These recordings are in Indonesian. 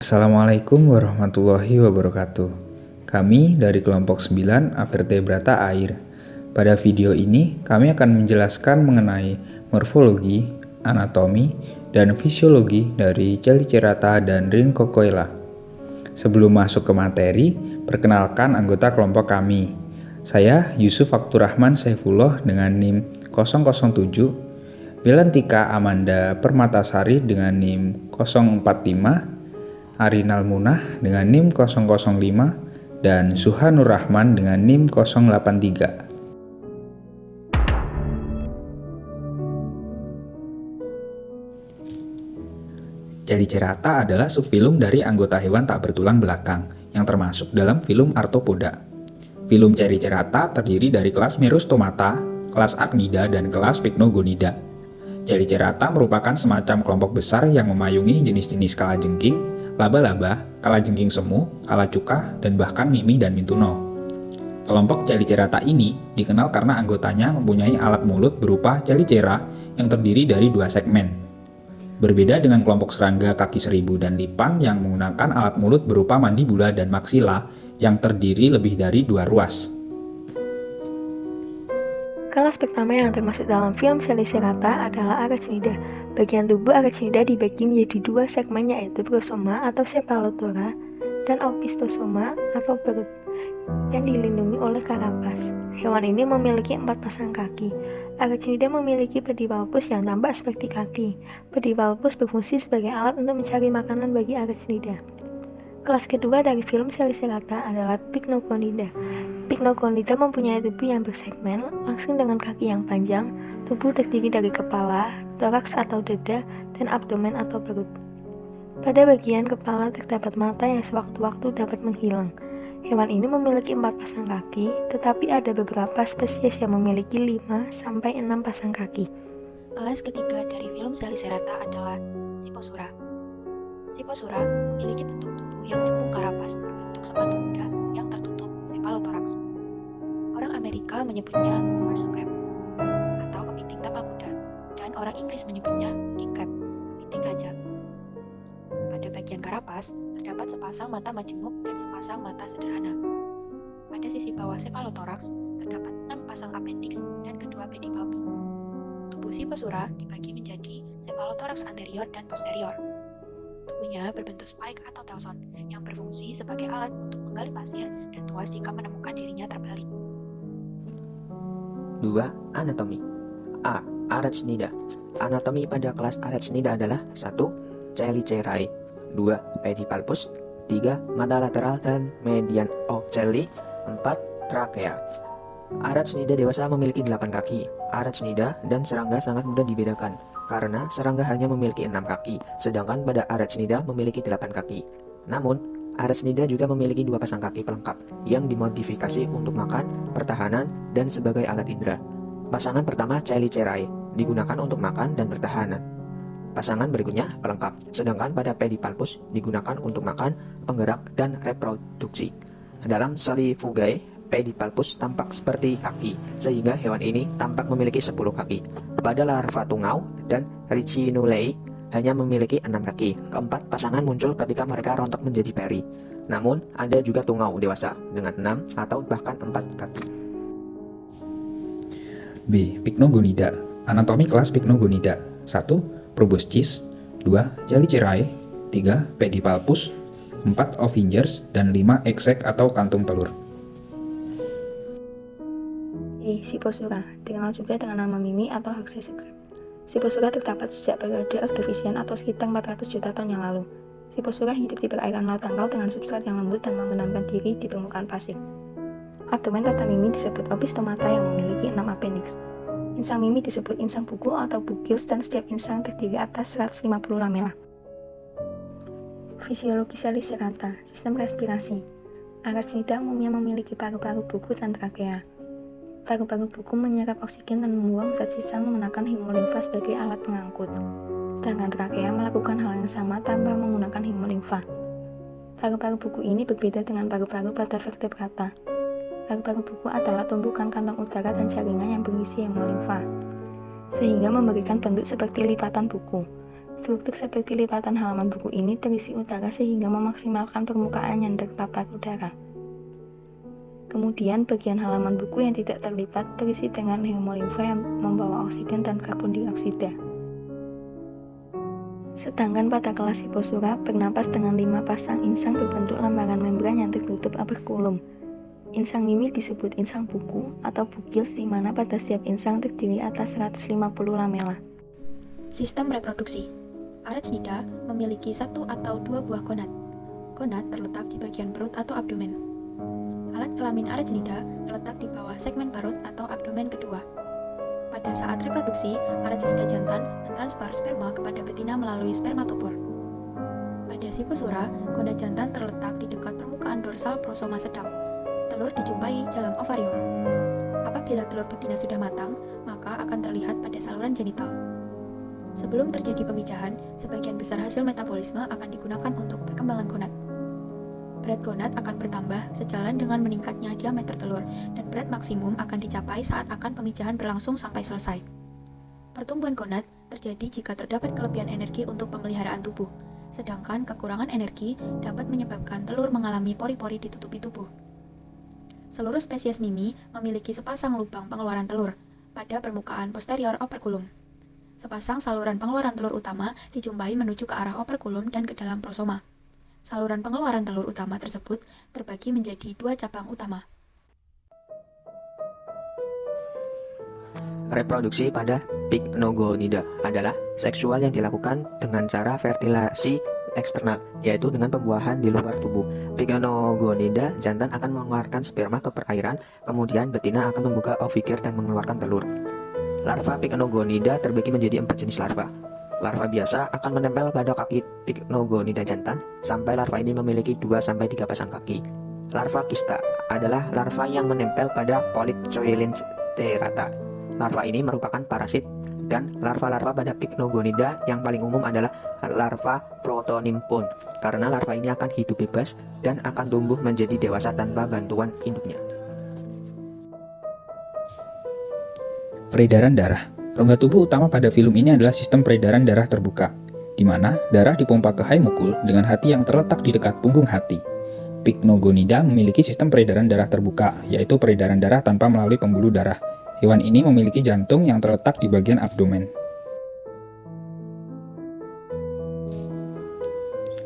Assalamualaikum warahmatullahi wabarakatuh. Kami dari kelompok 9 Avertebrata Air. Pada video ini kami akan menjelaskan mengenai morfologi, anatomi, dan fisiologi dari Chelicerata dan Rhynchocoela. Sebelum masuk ke materi, perkenalkan anggota kelompok kami. Saya Yusuf Abdurrahman Saifullah dengan NIM 007, Belantika Amanda Permatasari dengan NIM 045, Arinal Munah dengan NIM 005, dan Suhanur Rahman dengan NIM 083. Chelicerata adalah subfilum dari anggota hewan tak bertulang belakang yang termasuk dalam filum Arthropoda. Filum Chelicerata terdiri dari kelas Merostomata, kelas Archnida, dan kelas Pycnogonida. Chelicerata merupakan semacam kelompok besar yang memayungi jenis-jenis kalajengking, laba-laba, kalajengking semu, kalacuka, dan bahkan mimi dan mintuno. Kelompok Chelicerata ini dikenal karena anggotanya mempunyai alat mulut berupa chelicera yang terdiri dari dua segmen. Berbeda dengan kelompok serangga kaki seribu dan lipan yang menggunakan alat mulut berupa mandibula dan maksila yang terdiri lebih dari dua ruas. Kelas pertama yang termasuk dalam film Chelicerata adalah Arachnida. Bagian tubuh Arachnida dibagi menjadi dua segmen, yaitu prosoma atau cephalothora dan opisthosoma atau perut yang dilindungi oleh karapas. Hewan ini memiliki 4 pasang kaki. Arachnida memiliki pedipalpus yang tampak seperti kaki. Pedipalpus berfungsi sebagai alat untuk mencari makanan bagi Arachnida. Kelas kedua dari film Chelicerata adalah Pycnogonida. Pycnogonida mempunyai tubuh yang bersegmen, langsing dengan kaki yang panjang. Tubuh terdiri dari kepala, toraks atau dada, dan abdomen atau perut. Pada bagian kepala terdapat mata yang sewaktu-waktu dapat menghilang. Hewan ini memiliki 4 pasang kaki, tetapi ada beberapa spesies yang memiliki 5-6 pasang kaki. Kelas ketiga dari film Chelicerata adalah Siposura. Siposura memiliki bentuk tubuh yang cembung karapas berbentuk sepatu kuda yang tertutup cephalothoraks. Orang Amerika menyebutnya Marsu crab atau kepiting tapal kuda, dan orang Inggris menyebutnya king crab, kepiting raja. Pada bagian karapas terdapat sepasang mata majemuk dan sepasang mata sederhana. Pada sisi bawah cephalothoraks terdapat 6 pasang appendix dan kedua pedipalpi. Tubuh Siposura dibagi menjadi cephalothoraks anterior dan posterior. Tubuhnya berbentuk spike atau telson yang berfungsi sebagai alat untuk menggali pasir dan tuas jika menemukan dirinya terbalik. 2. Anatomi. A. Arachnida. Anatomi pada kelas Arachnida adalah 1. Chelicerae, 2. Pedipalpus, 3. Mata lateral dan median ocelli, 4. Trakea. Arachnida dewasa memiliki 8 kaki. Arachnida dan serangga sangat mudah dibedakan karena serangga hanya memiliki 6 kaki, sedangkan pada Arachnida memiliki 8 kaki. Namun, Arachnida juga memiliki 2 pasang kaki pelengkap yang dimodifikasi untuk makan, pertahanan, dan sebagai alat indera. Pasangan pertama Chelicerae digunakan untuk makan dan pertahanan. Pasangan berikutnya pelengkap, sedangkan pada Pedipalpus digunakan untuk makan, penggerak, dan reproduksi. Dalam Solifugae, Pedipalpus tampak seperti kaki, sehingga hewan ini tampak memiliki 10 kaki. Pada larva tungau dan Riccinulae hanya memiliki 6 kaki. Keempat pasangan muncul ketika mereka rontok menjadi peri. Namun, ada juga tungau dewasa dengan 6 atau bahkan 4 kaki. B. Pycnogonida. Anatomi kelas Pycnogonida. 1. Proboscis, 2. Chelicerae, 3. Pedipalpus, 4. Ovingers, dan 5. Exec atau kantung telur. Siposura, dikenal juga dengan nama mimi atau Haxesu crab. Siposura terdapat sejak periode Ordovisian atau sekitar 400 juta tahun yang lalu. Siposura hidup di perairan laut dangkal dengan substrat yang lembut dan membenamkan diri di permukaan pasir. Abdomen pada mimi disebut opistomata yang memiliki 6 appendix. Insang mimi disebut insang buku atau bugils, dan setiap insang terdiri atas 150 lamela. Fisiologi Chelicerata, sistem respirasi. Arachnida umumnya memiliki paru-paru buku dan trakea. Paru-paru buku menyerap oksigen dan membuang zat sisa menggunakan hemolimfa sebagai alat pengangkut. Sedangkan trakea melakukan hal yang sama tanpa menggunakan hemolimfa. Paru-paru buku ini berbeda dengan paru-paru pada vertebrata. Paru-paru buku adalah tumpukan kantong udara dan jaringan yang berisi hemolimfa, sehingga memberikan bentuk seperti lipatan buku. Struktur seperti lipatan halaman buku ini terisi udara sehingga memaksimalkan permukaan yang terpapar udara. Kemudian bagian halaman buku yang tidak terlipat terisi dengan hemolimfa yang membawa oksigen dan karbon dioksida. Sedangkan pada kelas Siposura bernapas dengan 5 pasang insang berbentuk lembaran membran yang tertutup operkulum. Insang mimi disebut insang buku atau bugils, di mana pada setiap insang terdiri atas 150 lamela. Sistem reproduksi. Arachnida memiliki 1 atau 2 buah gonad. Gonad terletak di bagian perut atau abdomen. Alat kelamin arachnida terletak di bawah segmen parut atau abdomen kedua. Pada saat reproduksi, arachnida jantan mentransfer sperma kepada betina melalui spermatopor. Pada Siposura, gonad jantan terletak di dekat permukaan dorsal prosoma sedang. Telur dijumpai dalam ovarium. Apabila telur betina sudah matang, maka akan terlihat pada saluran genital. Sebelum terjadi pemijahan, sebagian besar hasil metabolisme akan digunakan untuk perkembangan gonad. Berat gonad akan bertambah sejalan dengan meningkatnya diameter telur, dan berat maksimum akan dicapai saat akan pemijahan berlangsung sampai selesai. Pertumbuhan gonad terjadi jika terdapat kelebihan energi untuk pemeliharaan tubuh, sedangkan kekurangan energi dapat menyebabkan telur mengalami pori-pori ditutupi tubuh. Seluruh spesies mimi memiliki sepasang lubang pengeluaran telur pada permukaan posterior operkulum. Sepasang saluran pengeluaran telur utama dijumpai menuju ke arah operkulum dan ke dalam prosoma. Saluran pengeluaran telur utama tersebut terbagi menjadi 2 cabang utama. Reproduksi pada Pycnogonida adalah seksual yang dilakukan dengan cara fertilasi eksternal, yaitu dengan pembuahan di luar tubuh. Pycnogonida jantan akan mengeluarkan sperma ke perairan, kemudian betina akan membuka oviger dan mengeluarkan telur. Larva Pycnogonida terbagi menjadi 4 jenis larva. Larva biasa akan menempel pada kaki Pycnogonida jantan sampai larva ini memiliki 2-3 pasang kaki. Larva kista adalah larva yang menempel pada polip Coelenterata. Larva ini merupakan parasit, dan larva-larva pada Pycnogonida yang paling umum adalah larva Protonympon, karena larva ini akan hidup bebas dan akan tumbuh menjadi dewasa tanpa bantuan induknya. Peredaran darah. Rongga tubuh utama pada filum ini adalah sistem peredaran darah terbuka, di mana darah dipompa ke haemukul dengan hati yang terletak di dekat punggung hati. Pycnogonida memiliki sistem peredaran darah terbuka, yaitu peredaran darah tanpa melalui pembuluh darah. Hewan ini memiliki jantung yang terletak di bagian abdomen.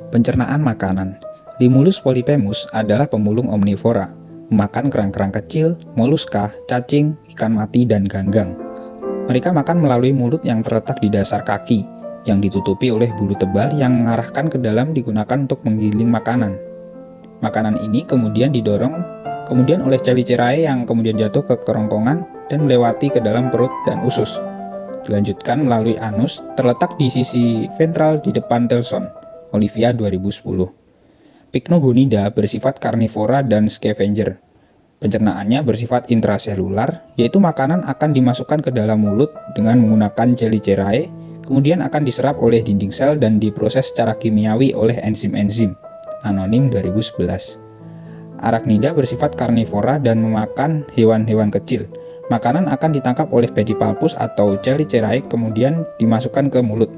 Pencernaan makanan. Limulus polyphemus adalah pemulung omnivora, memakan kerang-kerang kecil, moluska, cacing, ikan mati, dan ganggang. Mereka makan melalui mulut yang terletak di dasar kaki, yang ditutupi oleh bulu tebal yang mengarahkan ke dalam digunakan untuk menggiling makanan. Makanan ini kemudian didorong oleh chelicerae yang kemudian jatuh ke kerongkongan dan melewati ke dalam perut dan usus. Dilanjutkan melalui anus, terletak di sisi ventral di depan telson. Olivia 2010. Pycnogonida bersifat karnivora dan scavenger. Pencernaannya bersifat intraselular, yaitu makanan akan dimasukkan ke dalam mulut dengan menggunakan chelicerae, kemudian akan diserap oleh dinding sel dan diproses secara kimiawi oleh enzim-enzim. Anonim 2011. Arachnida bersifat karnivora dan memakan hewan-hewan kecil. Makanan akan ditangkap oleh pedipalpus atau chelicerae kemudian dimasukkan ke mulut.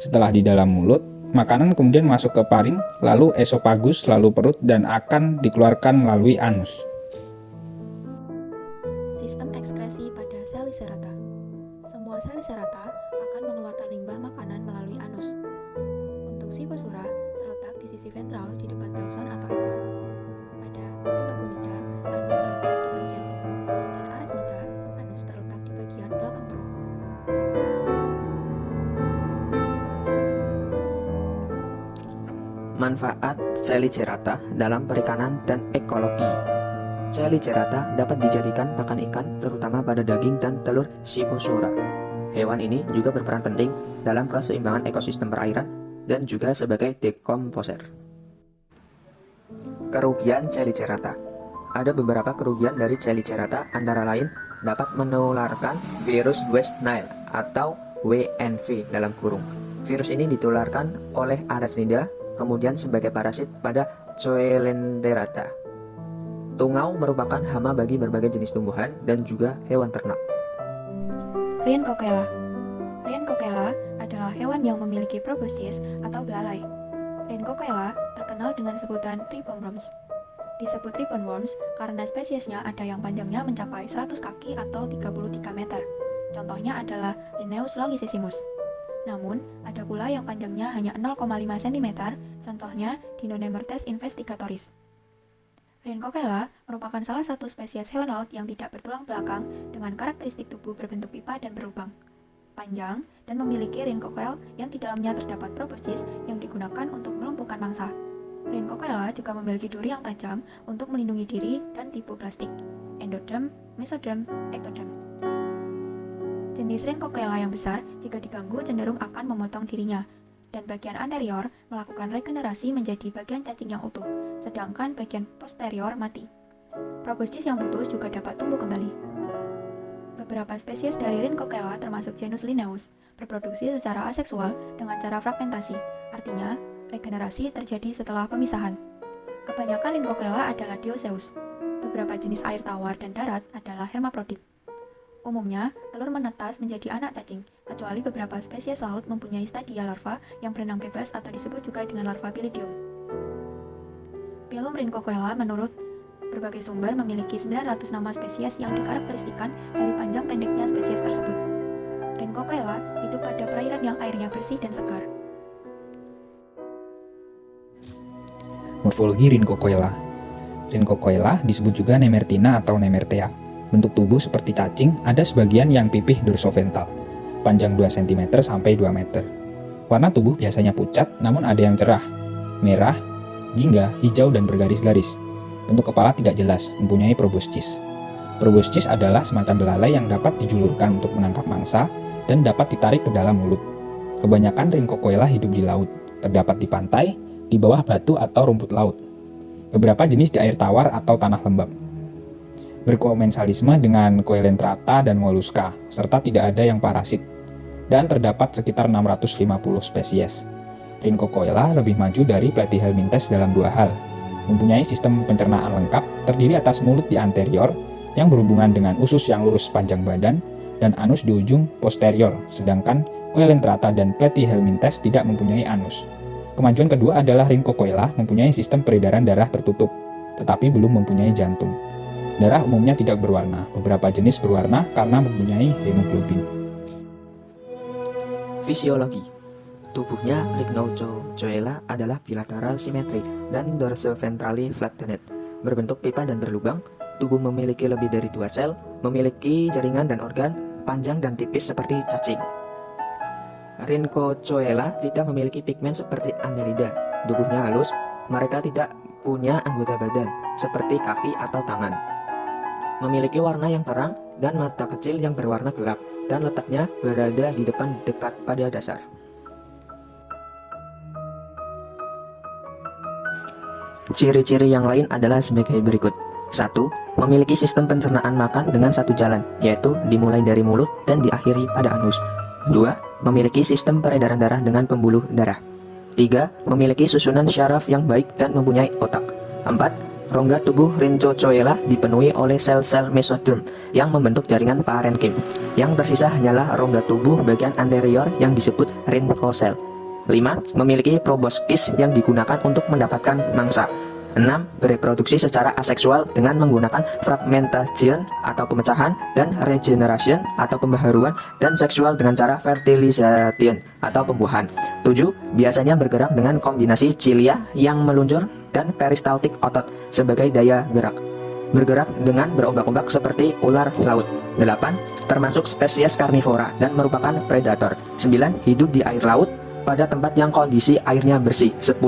Setelah di dalam mulut, makanan kemudian masuk ke paring, lalu esofagus, lalu perut, dan akan dikeluarkan melalui anus. Sistem ekskresi pada Selicerata. Semua Selicerata akan mengeluarkan limbah makanan melalui anus. Untuk Siposura terletak di sisi ventral di depan telson atau ekor. Pada Cynogoniida, anus terletak di bagian punggung, dan Arachnida, anus terletak di bagian belakang perut. Manfaat Chelicerata dalam perikanan dan ekologi. Chelicerata dapat dijadikan pakan ikan, terutama pada daging dan telur Siposura. Hewan ini juga berperan penting dalam keseimbangan ekosistem perairan dan juga sebagai dekomposer. Kerugian Chelicerata. Ada beberapa kerugian dari Chelicerata, antara lain dapat menularkan virus West Nile atau WNV dalam kurung. Virus ini ditularkan oleh Arachnida, kemudian sebagai parasit pada Coelenterata. Tungau merupakan hama bagi berbagai jenis tumbuhan dan juga hewan ternak. Rhynchochela. Rhynchocephala adalah hewan yang memiliki proboscis atau belalai. Rhynchocephala terkenal dengan sebutan ribbonworms. Disebut ribbonworms karena spesiesnya ada yang panjangnya mencapai 100 kaki atau 33 meter. Contohnya adalah Linnaeus longicissimus. Namun, ada pula yang panjangnya hanya 0,5 cm, contohnya Dinonemertes investigatoris. Rhynchocephala merupakan salah satu spesies hewan laut yang tidak bertulang belakang dengan karakteristik tubuh berbentuk pipa dan berlubang, panjang, dan memiliki rhynchocephal yang di dalamnya terdapat proboscis yang digunakan untuk melumpuhkan mangsa. Rhynchocephala juga memiliki duri yang tajam untuk melindungi diri dan tipe plastik, endoderm, mesoderm, ectoderm. Jenis Rhynchocephala yang besar jika diganggu cenderung akan memotong dirinya, dan bagian anterior melakukan regenerasi menjadi bagian cacing yang utuh, sedangkan bagian posterior mati. Proboscis yang putus juga dapat tumbuh kembali. Beberapa spesies dari Rhynchocephala termasuk genus Linnaeus berproduksi secara aseksual dengan cara fragmentasi, artinya regenerasi terjadi setelah pemisahan. Kebanyakan Rhynchocephala adalah dioecious. Beberapa jenis air tawar dan darat adalah hermaprodit. Umumnya, telur menetas menjadi anak cacing, kecuali beberapa spesies laut mempunyai stadia larva yang berenang bebas atau disebut juga dengan larva pilidium. Phylum Rhynchocephala menurut berbagai sumber memiliki 900 nama spesies yang dikarakteristikan dari panjang pendeknya spesies tersebut. Rhynchocephala hidup pada perairan yang airnya bersih dan segar. Morfologi Rhynchocephala. Rhynchocephala disebut juga Nemertina atau Nemertea. Bentuk tubuh seperti cacing, ada sebagian yang pipih dorsoventral, panjang 2 cm sampai 2 meter. Warna tubuh biasanya pucat, namun ada yang cerah, merah, jingga, hijau, dan bergaris-garis. Bentuk kepala tidak jelas, mempunyai proboscis. Proboscis adalah semacam belalai yang dapat dijulurkan untuk menangkap mangsa dan dapat ditarik ke dalam mulut. Kebanyakan Rhynchocephala hidup di laut, terdapat di pantai, di bawah batu atau rumput laut. Beberapa jenis di air tawar atau tanah lembab. Berkomensalisme dengan Coelenterata dan Mollusca, serta tidak ada yang parasit, dan terdapat sekitar 650 spesies. Rhynchocephala lebih maju dari Platyhelminthes dalam dua hal, mempunyai sistem pencernaan lengkap, terdiri atas mulut di anterior, yang berhubungan dengan usus yang lurus sepanjang badan, dan anus di ujung posterior, sedangkan Coelenterata dan Platyhelminthes tidak mempunyai anus. Kemajuan kedua adalah Rhynchocephala mempunyai sistem peredaran darah tertutup, tetapi belum mempunyai jantung. Darah umumnya tidak berwarna, beberapa jenis berwarna karena mempunyai hemoglobin. Fisiologi. Tubuhnya Rhynchocephala adalah bilateral simetri dan dorsoventrally flattened, berbentuk pipa dan berlubang. Tubuh memiliki lebih dari 2 sel, memiliki jaringan dan organ, panjang dan tipis seperti cacing. Rhynchocephala tidak memiliki pigmen seperti Annelida. Tubuhnya halus, mereka tidak punya anggota badan, seperti kaki atau tangan. Memiliki warna yang terang dan mata kecil yang berwarna gelap, dan letaknya berada di depan dekat pada dasar. Ciri-ciri yang lain adalah sebagai berikut. 1. Memiliki sistem pencernaan makan dengan satu jalan, yaitu dimulai dari mulut dan diakhiri pada anus. 2. Memiliki sistem peredaran darah dengan pembuluh darah. 3. Memiliki susunan syaraf yang baik dan mempunyai otak. 4. Rongga tubuh Rhynchocephala dipenuhi oleh sel-sel mesoderm yang membentuk jaringan parenkim. Yang tersisa hanyalah rongga tubuh bagian anterior yang disebut rhynchocele. 5. Memiliki proboscis yang digunakan untuk mendapatkan mangsa. 6. Bereproduksi secara aseksual dengan menggunakan fragmentation atau pemecahan dan regeneration atau pembaharuan, dan seksual dengan cara fertilization atau pembuahan. 7. Biasanya bergerak dengan kombinasi cilia yang meluncur dan peristaltik otot sebagai daya gerak. Bergerak dengan berombak-ombak seperti ular laut. 8. Termasuk spesies karnivora dan merupakan predator. 9. Hidup di air laut pada tempat yang kondisi airnya bersih. 10.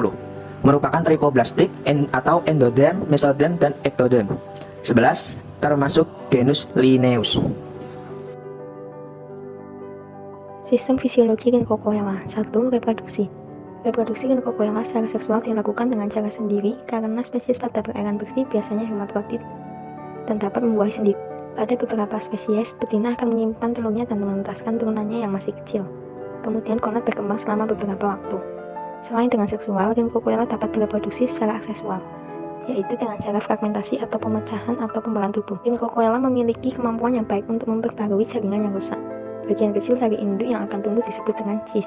Merupakan tripoblastik atau endoderm, mesoderm, dan ectoderm. 11. Termasuk genus Linnaeus. Sistem fisiologi Rhynchocephala. 1. Reproduksi. Reproduksi Rhynchocephala secara seksual dilakukan dengan cara sendiri karena spesies pada perairan bersih biasanya hermafrodit dan dapat membuahi sendiri. Pada beberapa spesies, betina akan menyimpan telurnya dan menetaskan turunannya yang masih kecil. Kemudian gonad berkembang selama beberapa waktu. Selain dengan seksual, Rhynchocephala dapat bereproduksi secara aseksual, yaitu dengan cara fragmentasi atau pemecahan atau pembelahan tubuh. Rhynchocephala memiliki kemampuan yang baik untuk memperbarui jaringan yang rusak. Bagian kecil dari induk yang akan tumbuh disebut dengan cis.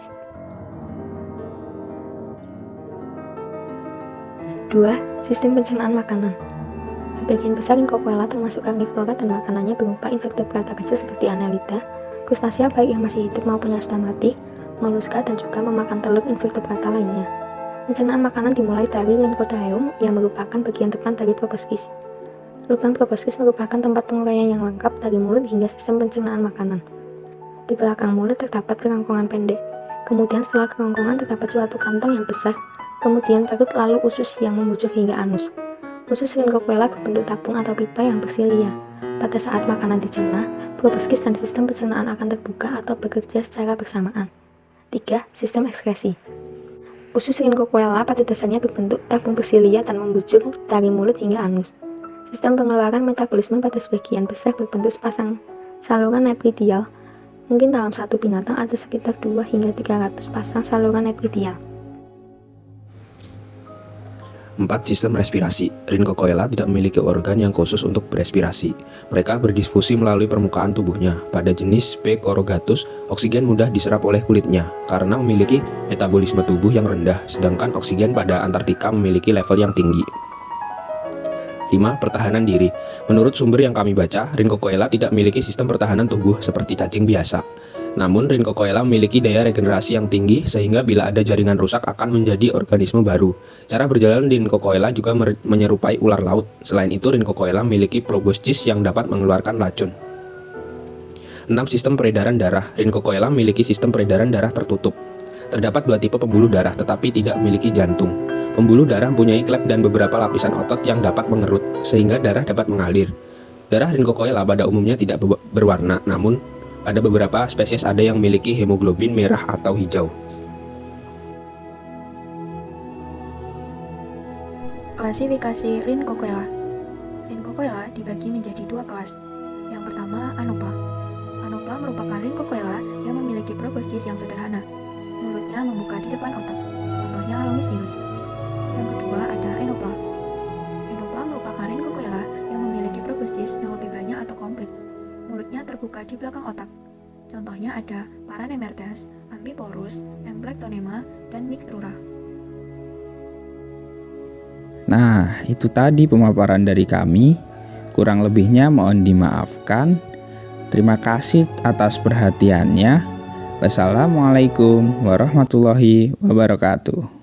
2. Sistem pencernaan makanan. Sebagian besar Rhynchocoela termasuk karnivora dan makanannya berupa invertebrata kecil seperti Annelida, krustasea baik yang masih hidup maupun yang sudah mati, moluska, dan juga memakan telur invertebrata lainnya. Pencernaan makanan dimulai dari Rhynchodaeum yang merupakan bagian depan dari proboscis. Lubang proboscis merupakan tempat penguraian yang lengkap dari mulut hingga sistem pencernaan makanan. Di belakang mulut terdapat kerongkongan pendek. Kemudian setelah kerongkongan terdapat suatu kantong yang besar, kemudian perut lalu usus yang membujur hingga anus. Usus Rhynchocoela berbentuk tabung atau pipa yang bersilia. Pada saat makanan dicerna, proboscis dan sistem pencernaan akan terbuka atau bekerja secara bersamaan. 3. Sistem ekskresi. Usus Rhynchocoela pada dasarnya berbentuk tabung bersilia dan membujur dari mulut hingga anus. Sistem pengeluaran metabolisme pada sebagian besar berbentuk sepasang saluran nepridial. Mungkin dalam satu binatang ada sekitar 2 hingga 300 pasang saluran nepridial. 4. Sistem respirasi. Rhynchocoela tidak memiliki organ yang khusus untuk berespirasi. Mereka berdifusi melalui permukaan tubuhnya. Pada jenis P. corrugatus, oksigen mudah diserap oleh kulitnya karena memiliki metabolisme tubuh yang rendah, sedangkan oksigen pada Antartika memiliki level yang tinggi. 5. Pertahanan diri. Menurut sumber yang kami baca, Rhynchocoela tidak memiliki sistem pertahanan tubuh seperti cacing biasa. Namun, Rhynchocoela memiliki daya regenerasi yang tinggi sehingga bila ada jaringan rusak akan menjadi organisme baru. Cara berjalan Rhynchocoela juga menyerupai ular laut. Selain itu, Rhynchocoela memiliki proboscis yang dapat mengeluarkan racun. 6. Sistem peredaran darah. Rhynchocoela memiliki sistem peredaran darah tertutup. Terdapat 2 tipe pembuluh darah tetapi tidak memiliki jantung. Pembuluh darah mempunyai klep dan beberapa lapisan otot yang dapat mengerut, sehingga darah dapat mengalir. Darah Rhynchocoela pada umumnya tidak berwarna, namun pada beberapa spesies ada yang memiliki hemoglobin merah atau hijau. Klasifikasi Rhynchocoela. Rhynchocoela dibagi menjadi 2 kelas. Yang pertama, Anopla. Anopla merupakan Rhynchocoela yang memiliki proboscis yang sederhana. Mulutnya membuka di depan otak, contohnya Allomisinus. Yang kedua ada Enopla. Enopla merupakan Rhynchocoela yang memiliki proboscis yang lebih banyak atau komplit. Mulutnya terbuka di belakang otak. Contohnya ada Paranemertes, Amphiporus, Emplectonema, dan Micrura. Nah, itu tadi pemaparan dari kami. Kurang lebihnya mohon dimaafkan. Terima kasih atas perhatiannya. Wassalamualaikum warahmatullahi wabarakatuh.